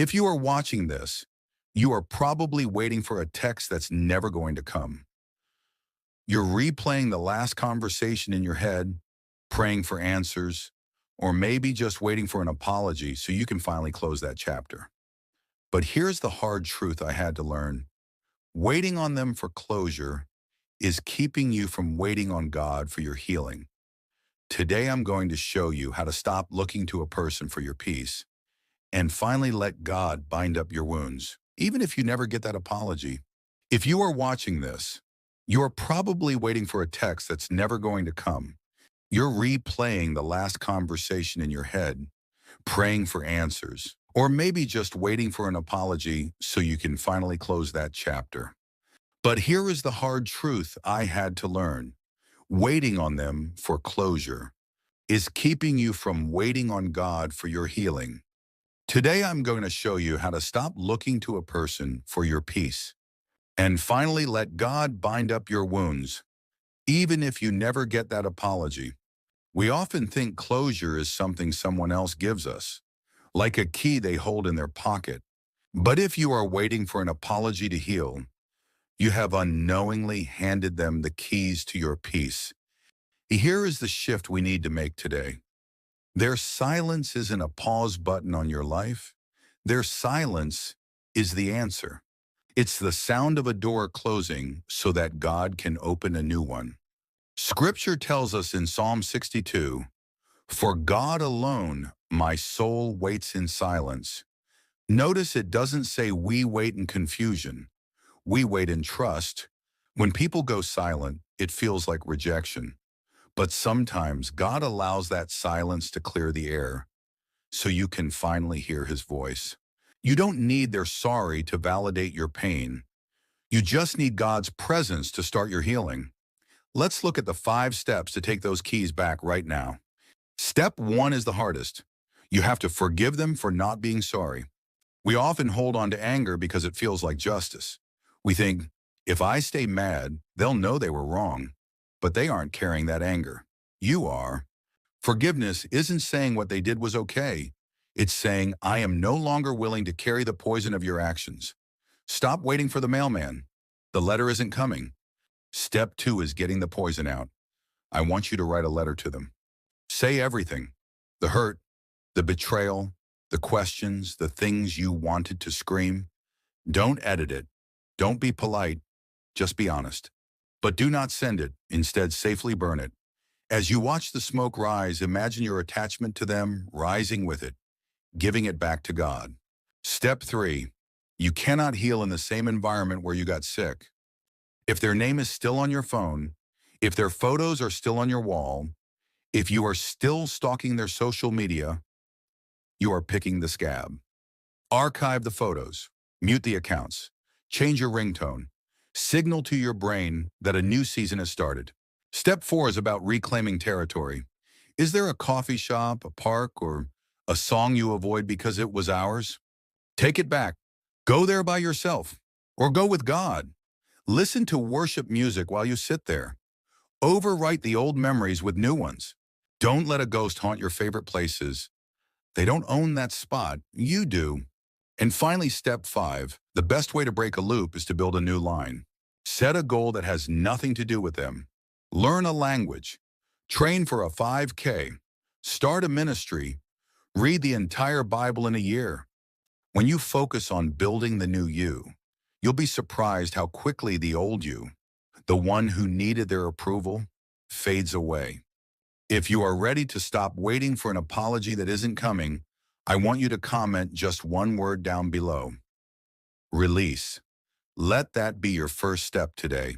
If you are watching this, you are probably waiting for a text that's never going to come. You're replaying the last conversation in your head, praying for answers, or maybe just waiting for an apology so you can finally close that chapter. But here's the hard truth I had to learn. Waiting on them for closure is keeping you from waiting on God for your healing. Today I'm going to show you how to stop looking to a person for your peace and finally let God bind up your wounds, even if you never get that apology. If you are watching this, you are probably waiting for a text that's never going to come. You're replaying the last conversation in your head, praying for answers, or maybe just waiting for an apology so you can finally close that chapter. But here is the hard truth I had to learn. Waiting on them for closure is keeping you from waiting on God for your healing. Today I'm going to show you how to stop looking to a person for your peace and finally let God bind up your wounds, even if you never get that apology. We often think closure is something someone else gives us, like a key they hold in their pocket. But if you are waiting for an apology to heal, you have unknowingly handed them the keys to your peace. Here is the shift we need to make today. Their silence isn't a pause button on your life. Their silence is the answer. It's the sound of a door closing so that God can open a new one. Scripture tells us in Psalm 62, "For God alone my soul waits in silence." Notice it doesn't say we wait in confusion. We wait in trust. When people go silent, it feels like rejection. But sometimes God allows that silence to clear the air so you can finally hear his voice. You don't need their sorry to validate your pain. You just need God's presence to start your healing. Let's look at the 5 steps to take those keys back right now. Step 1 is the hardest. You have to forgive them for not being sorry. We often hold on to anger because it feels like justice. We think, if I stay mad, they'll know they were wrong. But they aren't carrying that anger. You are. Forgiveness isn't saying what they did was okay. It's saying, I am no longer willing to carry the poison of your actions. Stop waiting for the mailman. The letter isn't coming. Step 2 is getting the poison out. I want you to write a letter to them. Say everything. The hurt, the betrayal, the questions, the things you wanted to scream. Don't edit it. Don't be polite. Just be honest. But do not send it. Instead, safely burn it. As you watch the smoke rise, imagine your attachment to them rising with it, giving it back to God. Step 3. You cannot heal in the same environment where you got sick. If their name is still on your phone, if their photos are still on your wall, if you are still stalking their social media, you are picking the scab. Archive the photos, mute the accounts, change your ringtone, signal to your brain that a new season has started. Step 4 is about reclaiming territory. Is there a coffee shop, a park, or a song you avoid because it was ours? Take it back. Go there by yourself, or go with God. Listen to worship music while you sit there. Overwrite the old memories with new ones. Don't let a ghost haunt your favorite places. They don't own that spot. You do. And finally, step 5, the best way to break a loop is to build a new line. Set a goal that has nothing to do with them. Learn a language. Train for a 5K. Start a ministry. Read the entire Bible in a year. When you focus on building the new you, you'll be surprised how quickly the old you, the one who needed their approval, fades away. If you are ready to stop waiting for an apology that isn't coming, I want you to comment just one word down below. Release. Let that be your first step today.